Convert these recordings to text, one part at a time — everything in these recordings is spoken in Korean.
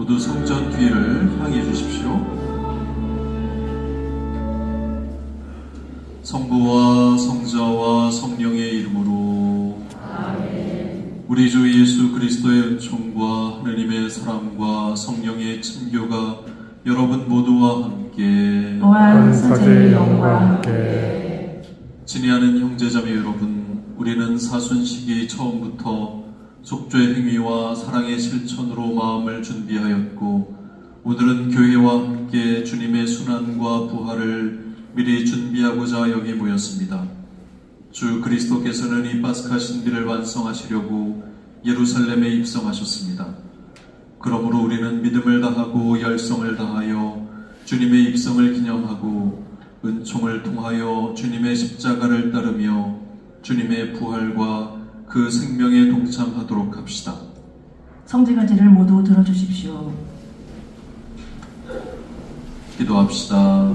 모두 성전 뒤를 향해 주십시오. 성부와 성자와 성령의 이름으로 아멘. 우리 주 예수 그리스도의 은총과 하느님의 사랑과 성령의 친교가 여러분 모두와 함께 또한 사제의 영과 함께 친애하는 형제자매 여러분, 우리는 사순시기 처음부터 속죄의 행위와 사랑의 실천으로 마음을 준비하였고 오늘은 교회와 함께 주님의 순환과 부활을 미리 준비하고자 여기 모였습니다. 주 그리스도께서는 이 파스카 신비를 완성하시려고 예루살렘에 입성하셨습니다. 그러므로 우리는 믿음을 다하고 열성을 다하여 주님의 입성을 기념하고 은총을 통하여 주님의 십자가를 따르며 주님의 부활과 그 생명에 동참하도록 합시다. 성지가지를 모두 들어주십시오. 기도합시다.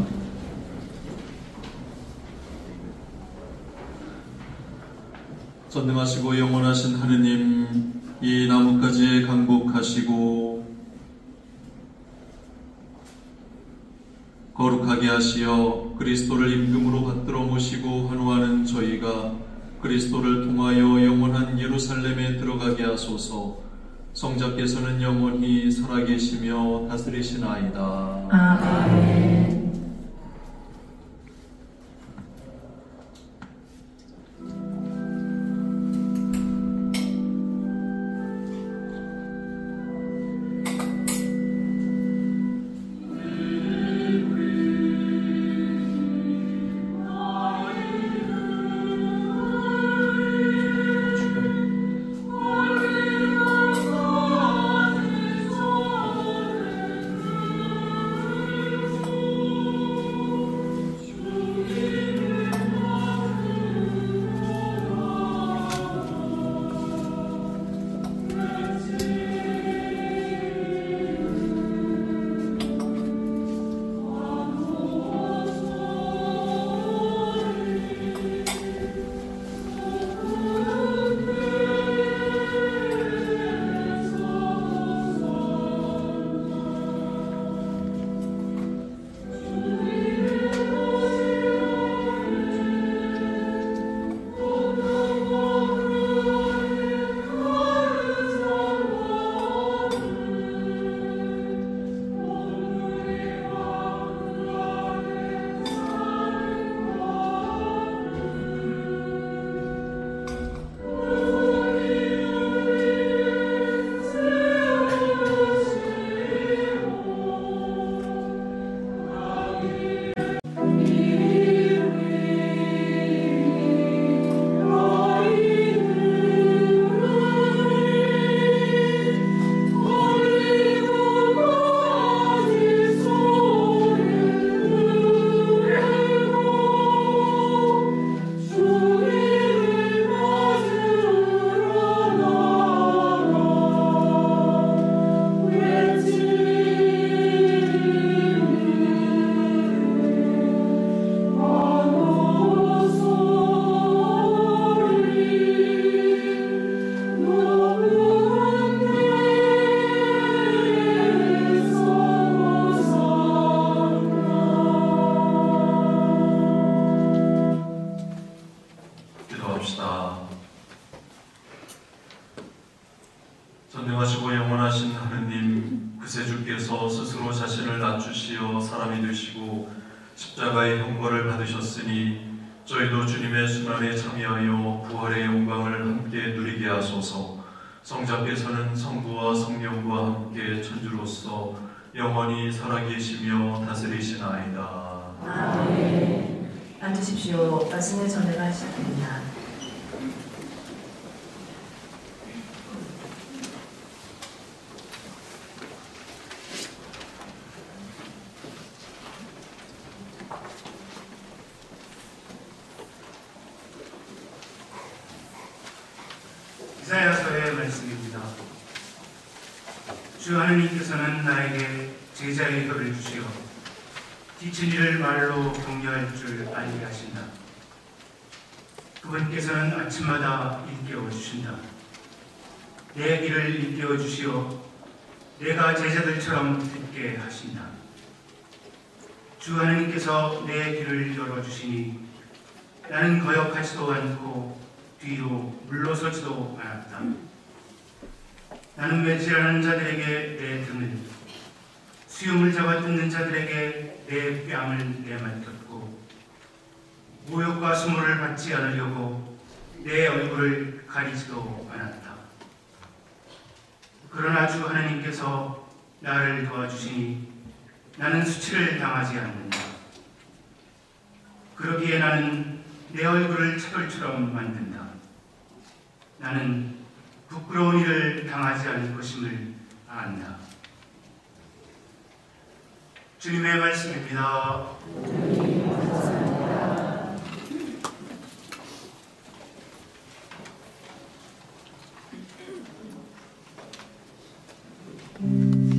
전능하시고 영원하신 하느님, 이 나뭇가지에 강복하시고 거룩하게 하시어 그리스도를 임금으로 받들어 모시고 환호하는 저희가 그리스도를 통하여 영원한 예루살렘에 들어가게 하소서. 성자께서는 영원히 살아계시며 다스리시나이다. 아멘. 전능하시고 영원하신 하느님, 그새 주께서 스스로 자신을 낮추시어 사람이 되시고 십자가의 형벌을 받으셨으니 저희도 주님의 순환에 참여하여 부활의 영광을 함께 누리게 하소서. 성자께서는 성부와 성령과 함께 천주로서 영원히 살아계시며 다스리시나이다. 아멘. 앉으십시오. 말씀을 전해가시겠습니다. 이사야서의 말씀입니다. 주 하느님께서는 나에게 제자의 혀를 주시어 지친 이를 말로 격려할 줄 알게 하신다. 그분께서는 아침마다 일깨워 주신다. 내 길을 일깨워 주시어 내가 제자들처럼 듣게 하신다. 주 하나님께서 내 귀를 열어주시니 나는 거역하지도 않고 뒤로 물러서지도 않았다. 나는 매질하는 자들에게 내 등을, 수염을 잡아 뜯는 자들에게 내 뺨을 내맡겼고, 모욕과 수모를 받지 않으려고 내 얼굴을 가리지도 않았다. 그러나 주 하나님께서 나를 도와주시니 나는 수치를 당하지 않는다. 그러기에 나는 내 얼굴을 차돌처럼 만든다. 나는 부끄러운 일을 당하지 않을 것임을 안다. 주님의 말씀입니다. Oh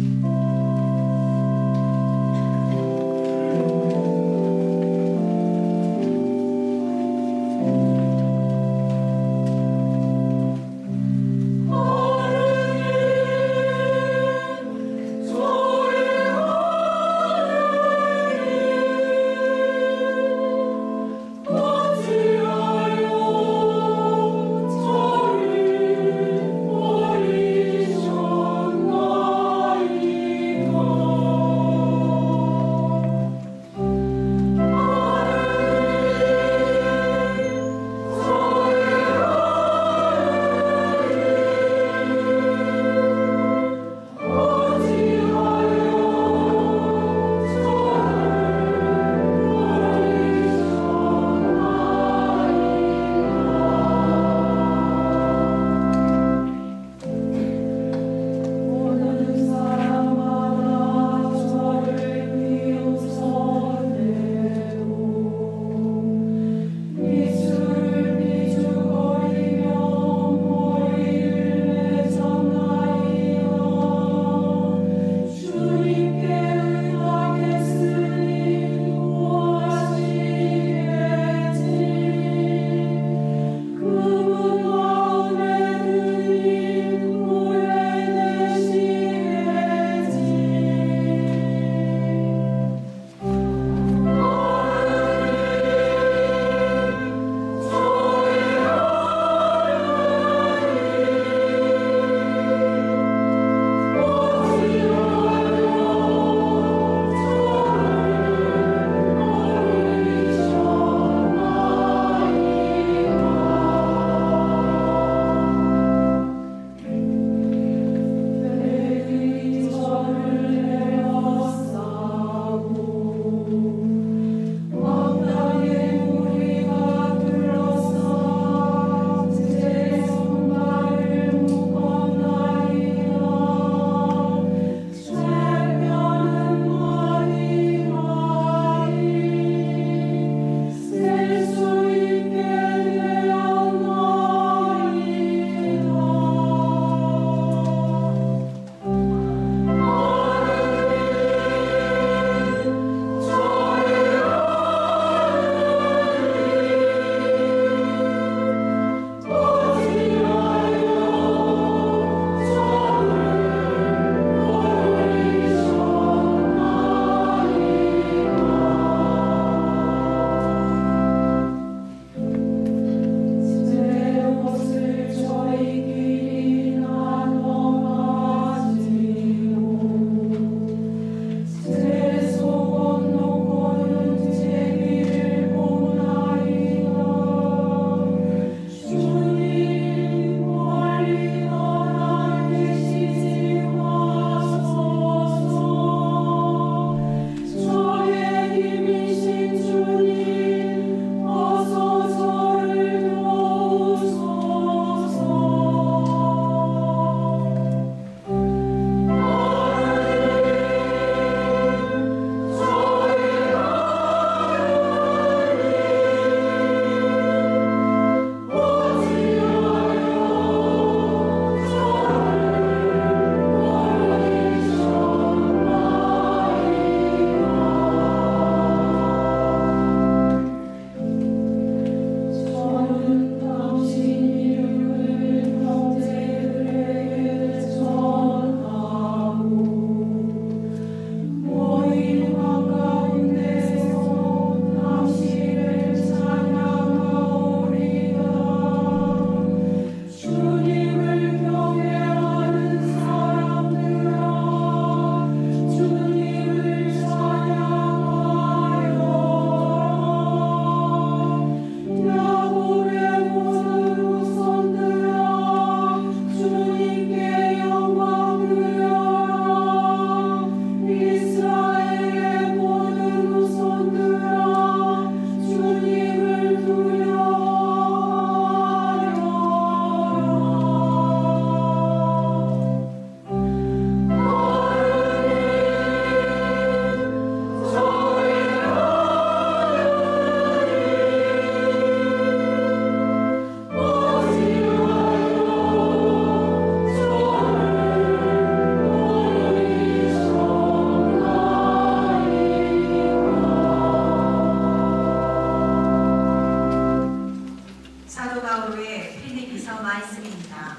하셨습니다.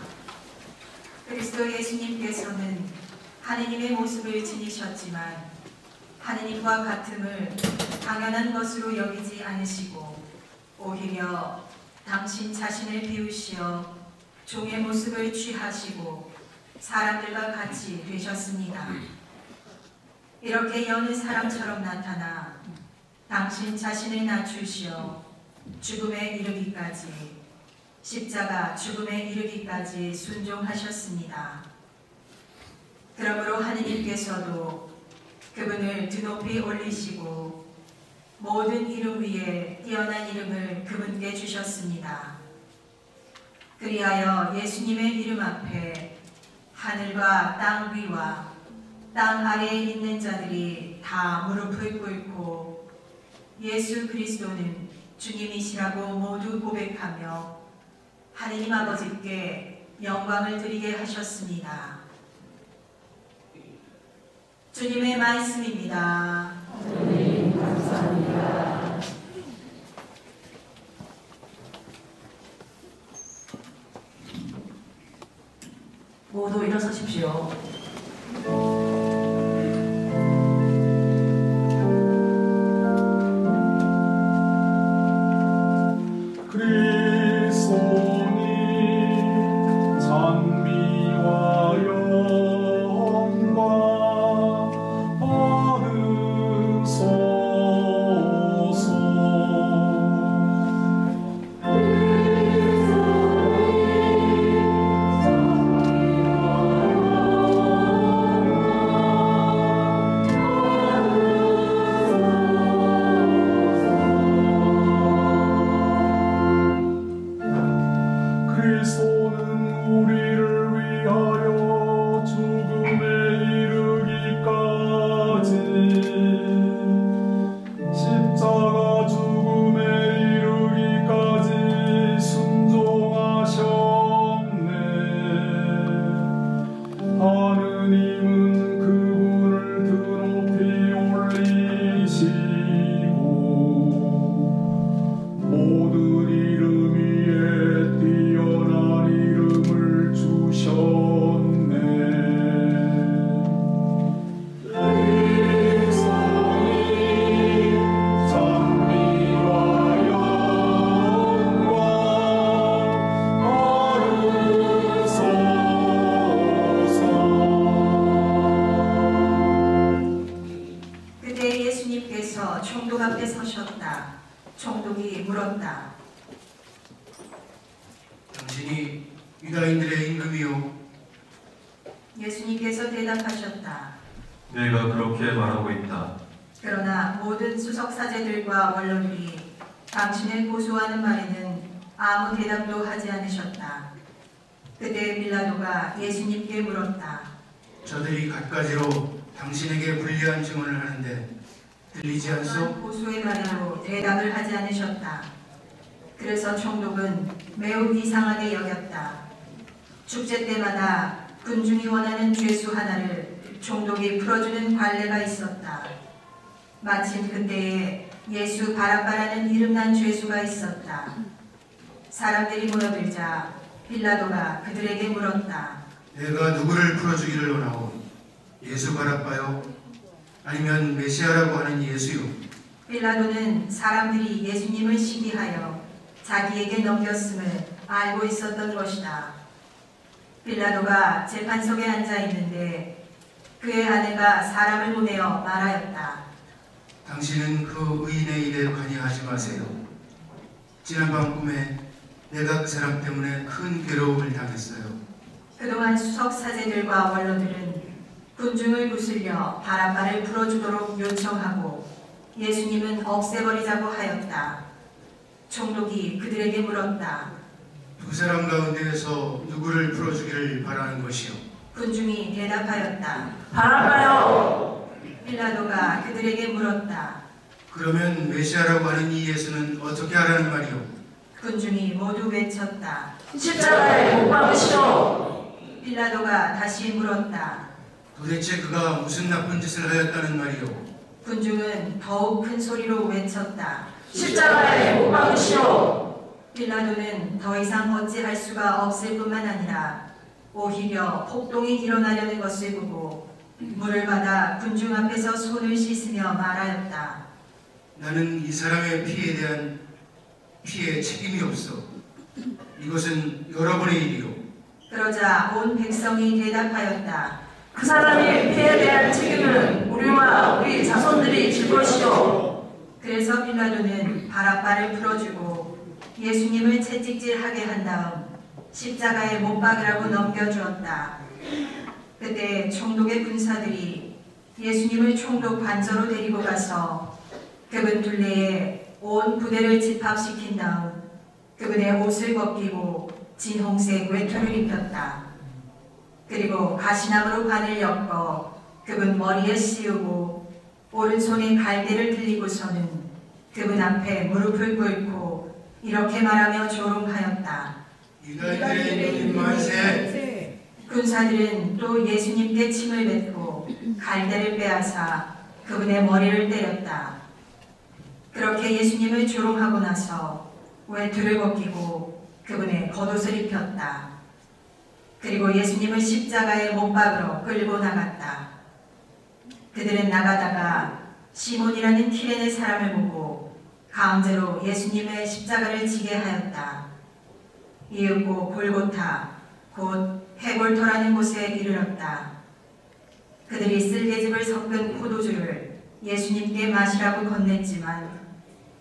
그리스도 예수님께서는 하느님의 모습을 지니셨지만 하느님과 같음을 당연한 것으로 여기지 않으시고 오히려 당신 자신을 비우시어 종의 모습을 취하시고 사람들과 같이 되셨습니다. 이렇게 여느 사람처럼 나타나 당신 자신을 낮추시어 죽음에 이르기까지 십자가 죽음에 이르기까지 순종하셨습니다. 그러므로 하느님께서도 그분을 드높이 올리시고 모든 이름 위에 뛰어난 이름을 그분께 주셨습니다. 그리하여 예수님의 이름 앞에 하늘과 땅 위와 땅 아래에 있는 자들이 다 무릎을 꿇고 예수 그리스도는 주님이시라고 모두 고백하며 하느님 아버지께 영광을 드리게 하셨습니다. 주님의 말씀입니다. 주님 감사합니다. 모두 일어서십시오. 그리스도님 찬미와 영광 받으소서. 그리스도는 우리를 위하여 죽음에 이르기까지 십자가 죽음에 이르기까지 순종하셨네. 하느님은 그분을 드높이 올리시고 모든 이름 위에 뛰어난 이름을 주셨네. 그리스도님 찬미와 영광 받으소서. 그때 예수님께서 총독 앞에 서셨다. 총독이 물었다. 당신이 유다인들의 임금이요 예수님께서 대답하셨다. 내가 그렇게 말하고 있다. 그러나 모든 수석사제들과 원로들이 당신을 고소하는 말에는 아무 대답도 하지 않으셨다. 그때 빌라도가 예수님께 물었다. 저들이 갖가지로 당신에게 불리한 증언을 하는데 들리지 않소? 또한 고소의 말에도 대답을 하지 않으셨다. 그래서 총독은 매우 이상하게 여겼다. 축제 때마다 군중이 원하는 죄수 하나를 총독이 풀어주는 관례가 있었다. 마침 그때에 예수 바라바라는 이름난 죄수가 있었다. 사람들이 모여들자 빌라도가 그들에게 물었다. 내가 누구를 풀어주기를 원하오? 예수 바라바요? 아니면 메시아라고 하는 예수요? 빌라도는 사람들이 예수님을 시기하여 자기에게 넘겼음을 알고 있었던 것이다. 빌라도가 재판석에 앉아 있는데 그의 아내가 사람을 보내어 말하였다. 당신은 그 의인의 일에 관여하지 마세요. 지난밤 꿈에 내가 그 사람 때문에 큰 괴로움을 당했어요. 그동안 수석 사제들과 원로들은 군중을 구슬려 바라바를 풀어주도록 요청하고 예수님은 없애버리자고 하였다. 총독이 그들에게 물었다. 두 사람 가운데에서 누구를 풀어주기를 바라는 것이요? 군중이 대답하였다. 바라바요. 빌라도가 그들에게 물었다. 그러면 메시아라고 하는 이 예수는 어떻게 하라는 말이요? 군중이 모두 외쳤다. 십자가에 못 박으시오. 빌라도가 다시 물었다. 도대체 그가 무슨 나쁜 짓을 하였다는 말이요? 군중은 더욱 큰 소리로 외쳤다. 십자가에 못 박으시오. 빌라도는 더 이상 어찌할 수가 없을 뿐만 아니라 오히려 폭동이 일어나려는 것을 보고 물을 받아 군중 앞에서 손을 씻으며 말하였다. 나는 이 사람의 피에 대한 피에 책임이 없어. 이것은 여러분의 일이요. 그러자 온 백성이 대답하였다. 그 사람의 피에 대한 책임은 우리와 우리 자손들이 질 것이요. 그래서 빌라도는 바라바를 풀어주고 예수님을 채찍질하게 한 다음 십자가에 못 박으라고 넘겨주었다. 그때 총독의 군사들이 예수님을 총독 관저로 데리고 가서 그분 둘레에 온 부대를 집합시킨 다음 그분의 옷을 벗기고 진홍색 외투를 입혔다. 그리고 가시나무로 관을 엮어 그분 머리에 씌우고 오른손에 갈대를 들리고서는 그분 앞에 무릎을 꿇고 이렇게 말하며 조롱하였다. 유다인들의 이름 만세. 군사들은 또 예수님께 침을 뱉고 갈대를 빼앗아 그분의 머리를 때렸다. 그렇게 예수님을 조롱하고 나서 외투를 벗기고 그분의 겉옷을 입혔다. 그리고 예수님을 십자가에 못 박으러 끌고 나갔다. 그들은 나가다가 시몬이라는 키레네 사람을 보고 강제로 예수님의 십자가를 지게 하였다. 이윽고 골고타 곧 해골터라는 곳에 이르렀다. 그들이 쓸개즙을 섞은 포도주를 예수님께 마시라고 건넸지만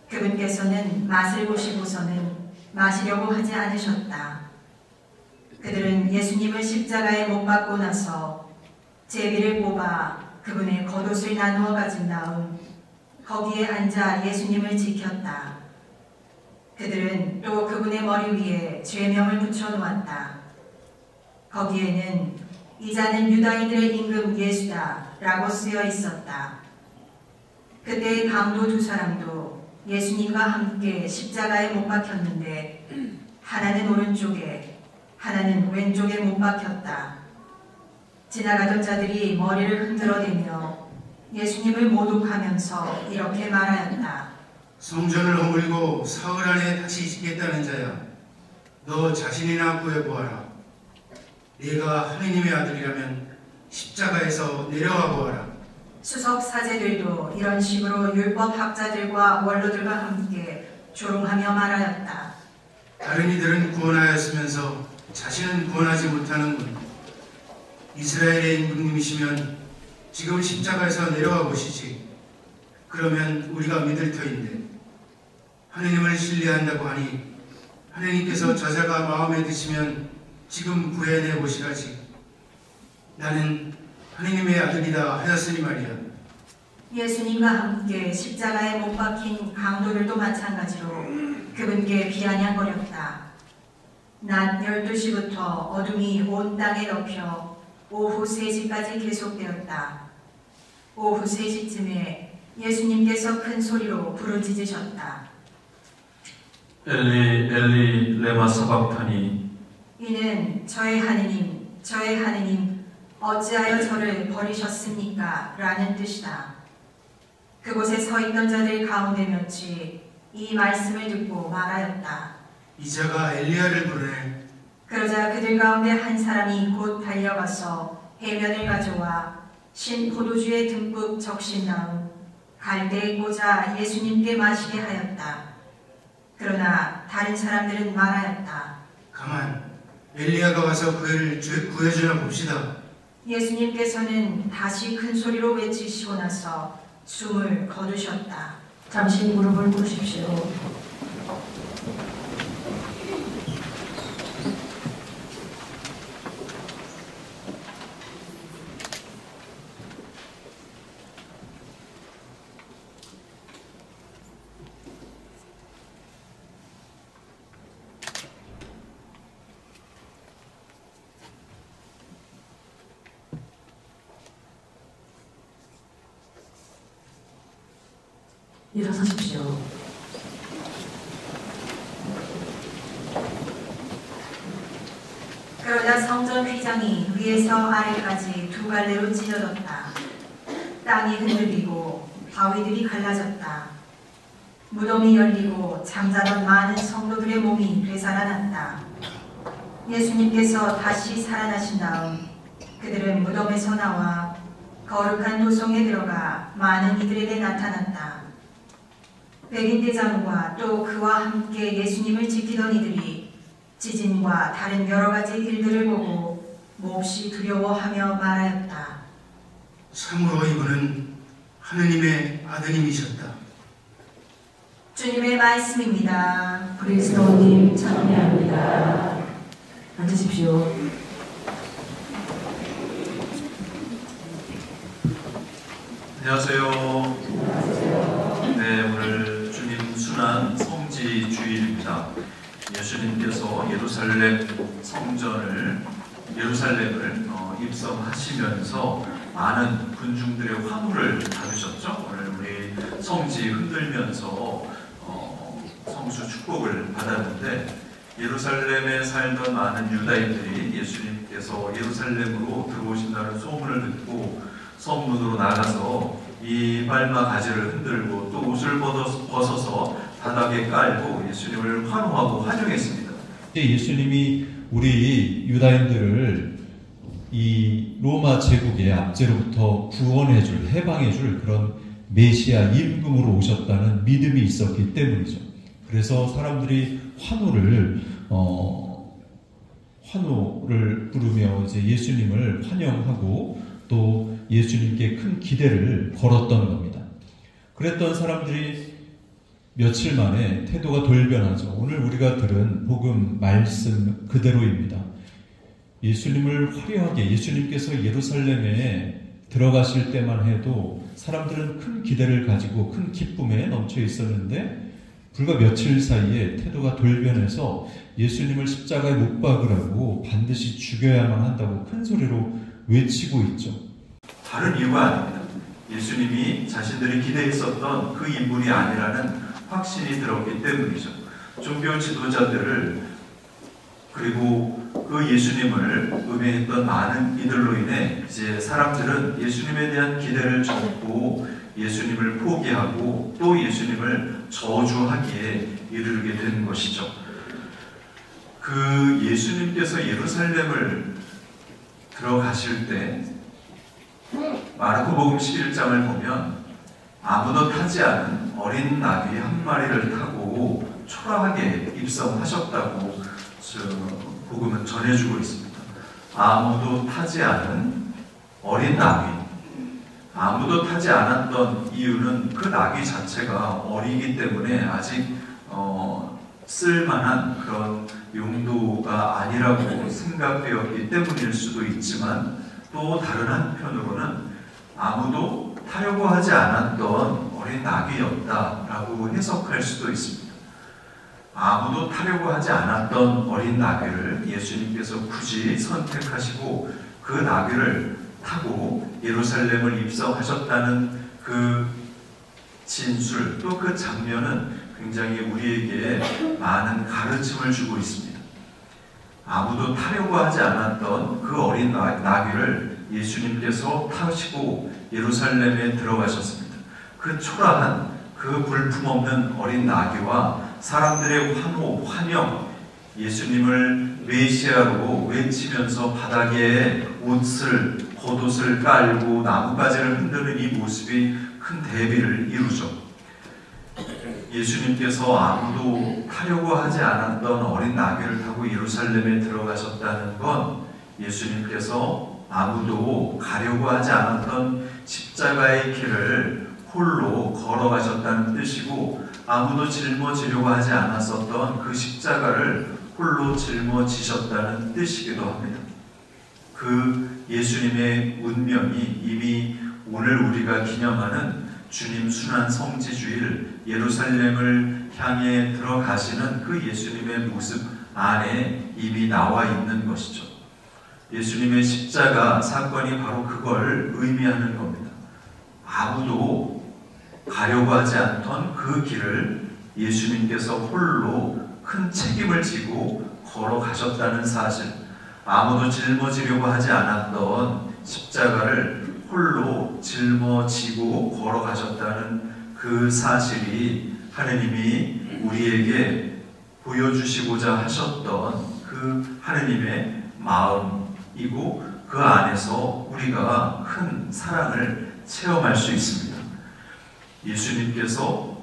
그분께서는 맛을 보시고서는 마시려고 하지 않으셨다. 그들은 예수님을 십자가에 못 박고 나서 제비를 뽑아 그분의 겉옷을 나누어 가진 다음 거기에 앉아 예수님을 지켰다. 그들은 또 그분의 머리 위에 죄명을 붙여놓았다. 거기에는 이자는 유다인들의 임금 예수다 라고 쓰여 있었다. 그때의 강도 두 사람도 예수님과 함께 십자가에 못 박혔는데 하나는 오른쪽에 하나는 왼쪽에 못 박혔다. 지나가던 자들이 머리를 흔들어대며 예수님을 모독하면서 이렇게 말하였다. 성전을 허물고 사흘 안에 다시 짓겠다는 자야. 너 자신이나 구해보아라. 네가 하느님의 아들이라면 십자가에서 내려와 보아라. 수석 사제들도 이런 식으로 율법 학자들과 원로들과 함께 조롱하며 말하였다. 다른 이들은 구원하였으면서 자신은 구원하지 못하는군. 이스라엘의 임금님이시면 지금 십자가에서 내려와 보시지. 그러면 우리가 믿을 터인데 하느님을 신뢰한다고 하니 하느님께서 저자가 마음에 드시면 지금 구해내 보시라지. 나는 하느님의 아들이다 하였으니 말이야. 예수님과 함께 십자가에 못 박힌 강도들도 마찬가지로 그분께 비아냥거렸다. 낮 12시부터 어둠이 온 땅에 덮여 오후 3시까지 계속되었다. 오후 3시쯤에 예수님께서 큰 소리로 부르짖으셨다. 엘리 엘리 레마 사박타니. 이는 저의 하느님 어찌하여 저를 버리셨습니까? 라는 뜻이다. 그곳에 서 있던 자들 가운데 몇이 이 말씀을 듣고 말하였다. 이자가 엘리야를 부르네. 그러자 그들 가운데 한 사람이 곧 달려가서 해면을 가져와 신 포도주에 듬뿍 적신 다음 갈대에 꽂아 예수님께 마시게 하였다. 그러나 다른 사람들은 말하였다. 가만, 엘리야가 와서 그를 구해주나 봅시다. 예수님께서는 다시 큰 소리로 외치시고 나서 숨을 거두셨다. 잠시 무릎을 꿇으십시오. 일어서십시오. 그러자 성전 휘장이 위에서 아래까지 두 갈래로 찢어졌다. 땅이 흔들리고 바위들이 갈라졌다. 무덤이 열리고 잠자던 많은 성도들의 몸이 되살아났다. 예수님께서 다시 살아나신 다음 그들은 무덤에서 나와 거룩한 도성에 들어가 많은 이들에게 나타났다. 백인대장과 또 그와 함께 예수님을 지키던 이들이 지진과 다른 여러 가지 일들을 보고 몹시 두려워하며 말하였다. 참으로 이분은 하느님의 아드님이셨다. 주님의 말씀입니다. 그리스도님 찬양합니다. 앉으십시오. 안녕하세요. 네, 오늘 주님 순환 성지 주일입니다. 예수님께서 예루살렘 성전을 입성하시면서 많은 군중들의 환호를 받으셨죠. 오늘 우리 성지 흔들면서 성수 축복을 받았는데, 예루살렘에 살던 많은 유다인들이 예수님께서 예루살렘으로 들어오신다는 소문을 듣고 성문으로 나가서 이발마 가지를 흔들고 또 옷을 벗어서 바닥에 깔고 예수님을 환호하고 환영했습니다. 예수님이 우리 유다인들을 이 로마 제국의 압제로부터 구원해줄, 해방해줄 그런 메시아 임금으로 오셨다는 믿음이 있었기 때문이죠. 그래서 사람들이 환호를 부르며 이제 예수님을 환영하고 또 예수님께 큰 기대를 걸었던 겁니다. 그랬던 사람들이 며칠 만에 태도가 돌변하죠. 오늘 우리가 들은 복음 말씀 그대로입니다. 예수님을 화려하게, 예수님께서 예루살렘에 들어가실 때만 해도 사람들은 큰 기대를 가지고 큰 기쁨에 넘쳐 있었는데, 불과 며칠 사이에 태도가 돌변해서 예수님을 십자가에 못 박으라고 반드시 죽여야만 한다고 큰 소리로 외치고 있죠. 다른 이유가 아닙니다. 예수님이 자신들이 기대했었던 그 인물이 아니라는 확신이 들었기 때문이죠. 종교 지도자들을 그리고 그 예수님을 음해했던 많은 이들로 인해 이제 사람들은 예수님에 대한 기대를 접고 예수님을 포기하고 또 예수님을 저주하기에 이르게 된 것이죠. 그 예수님께서 예루살렘을 들어가실 때 마르코복음 11장을 보면 아무도 타지 않은 어린 나귀 한 마리를 타고 초라하게 입성하셨다고 복음은 전해주고 있습니다. 아무도 타지 않은 어린 나귀. 아무도 타지 않았던 이유는 그 나귀 자체가 어리기 때문에 아직 쓸만한 그런 용도가 아니라고 생각되었기 때문일 수도 있지만, 또 다른 한편으로는 아무도 타려고 하지 않았던 어린 나귀였다라고 해석할 수도 있습니다. 아무도 타려고 하지 않았던 어린 나귀를 예수님께서 굳이 선택하시고 그 나귀를 타고 예루살렘을 입성하셨다는 그 진술, 또 그 장면은 굉장히 우리에게 많은 가르침을 주고 있습니다. 아무도 타려고 하지 않았던 그 어린 나귀를 예수님께서 타시고 예루살렘에 들어가셨습니다. 그 초라한, 그 볼품없는 어린 나귀와 사람들의 환호, 환영, 예수님을 메시아로 외치면서 바닥에 겉옷을 깔고 나뭇가지를 흔드는 이 모습이 큰 대비를 이루죠. 예수님께서 아무도 타려고 하지 않았던 어린 나귀를 타고 예루살렘에 들어가셨다는 건 예수님께서 아무도 가려고 하지 않았던 십자가의 길을 홀로 걸어가셨다는 뜻이고, 아무도 짊어지려고 하지 않았었던 그 십자가를 홀로 짊어지셨다는 뜻이기도 합니다. 그 예수님의 운명이 이미 오늘 우리가 기념하는 주님 순환 성지주일 예루살렘을 향해 들어가시는 그 예수님의 모습 안에 이미 나와 있는 것이죠. 예수님의 십자가 사건이 바로 그걸 의미하는 겁니다. 아무도 가려고 하지 않던 그 길을 예수님께서 홀로 큰 책임을 지고 걸어가셨다는 사실, 아무도 짊어지려고 하지 않았던 십자가를 홀로 짊어지고 걸어가셨다는 그 사실이 하느님이 우리에게 보여주시고자 하셨던 그 하느님의 마음이고 그 안에서 우리가 큰 사랑을 체험할 수 있습니다. 예수님께서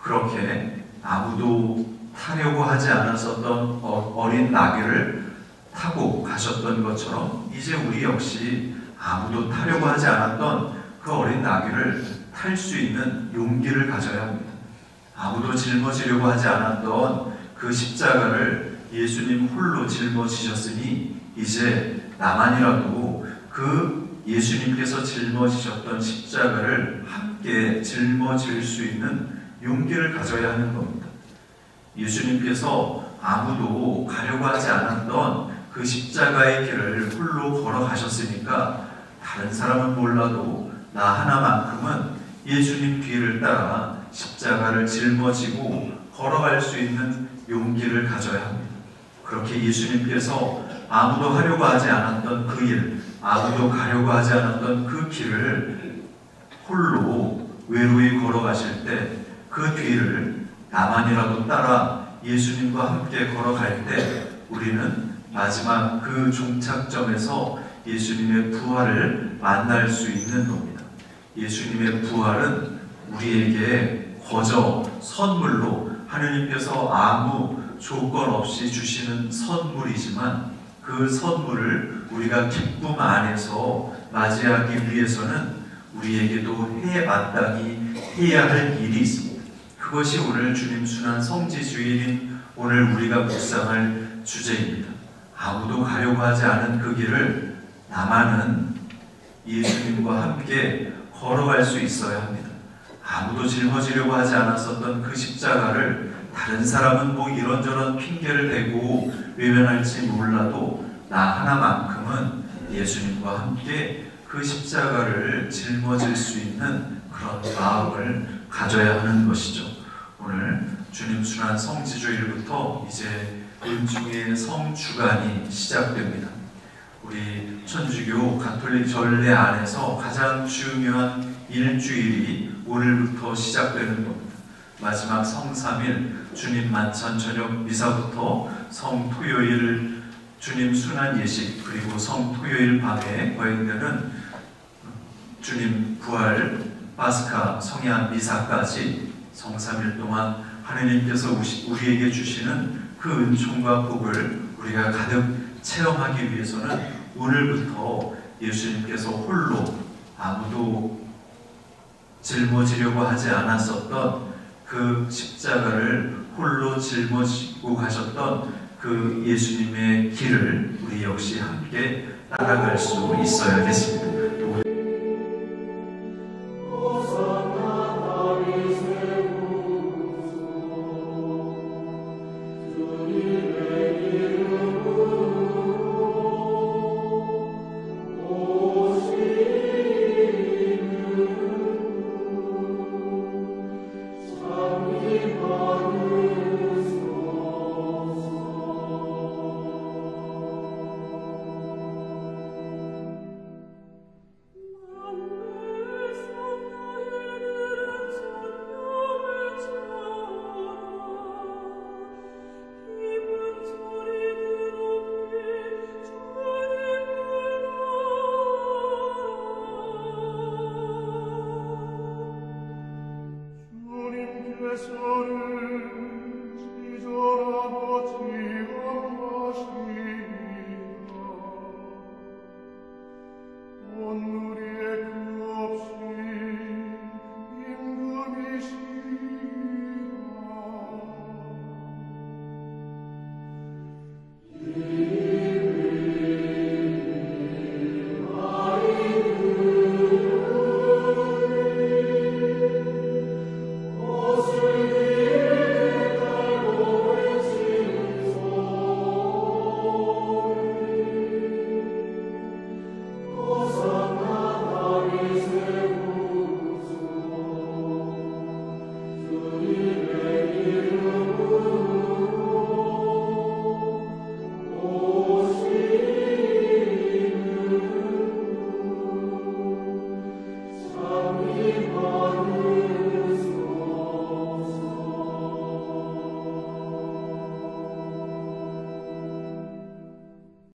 그렇게 아무도 타려고 하지 않았었던 어린 나귀를 타고 가셨던 것처럼 이제 우리 역시 아무도 타려고 하지 않았던 그 어린 나귀를 탈 수 있는 용기를 가져야 합니다. 아무도 짊어지려고 하지 않았던 그 십자가를 예수님 홀로 짊어지셨으니 이제 나만이라도 그 예수님께서 짊어지셨던 십자가를 함께 짊어질 수 있는 용기를 가져야 하는 겁니다. 예수님께서 아무도 가려고 하지 않았던 그 십자가의 길을 홀로 걸어가셨으니까 다른 사람은 몰라도 나 하나만큼은 예수님 뒤를 따라 십자가를 짊어지고 걸어갈 수 있는 용기를 가져야 합니다. 그렇게 예수님께서 아무도 하려고 하지 않았던 그 일, 아무도 가려고 하지 않았던 그 길을 홀로 외로이 걸어가실 때 그 뒤를 나만이라도 따라 예수님과 함께 걸어갈 때 우리는 마지막 그 종착점에서 예수님의 부활을 만날 수 있는 겁니다. 예수님의 부활은 우리에게 거저 선물로 하느님께서 아무 조건 없이 주시는 선물이지만 그 선물을 우리가 기쁨 안에서 맞이하기 위해서는 우리에게도 마땅히 해야 할 일이 있습니다. 그것이 오늘 주님 순환 성지주일인 오늘 우리가 묵상할 주제입니다. 아무도 가려고 하지 않은 그 길을 나만은 예수님과 함께 걸어갈 수 있어야 합니다. 아무도 짊어지려고 하지 않았었던 그 십자가를 다른 사람은 뭐 이런저런 핑계를 대고 외면할지 몰라도 나 하나만큼은 예수님과 함께 그 십자가를 짊어질 수 있는 그런 마음을 가져야 하는 것이죠. 오늘 주님 순환 성지주일부터 이제 은중의 성주간이 시작됩니다. 우리 천주교 가톨릭 전례 안에서 가장 중요한 일주일이 오늘부터 시작되는 겁니다. 마지막 성삼일 주님 만찬 저녁 미사부터 성토요일 주님 순환 예식 그리고 성토요일 밤에 거행되는 주님 부활 파스카 성야 미사까지 성삼일 동안 하느님께서 우리에게 주시는 그 은총과 복을 우리가 가득 체험하기 위해서는 오늘부터 예수님께서 홀로 아무도 짊어지려고 하지 않았었던 그 십자가를 홀로 짊어지고 가셨던 그 예수님의 길을 우리 역시 함께 따라갈 수 있어야겠습니다.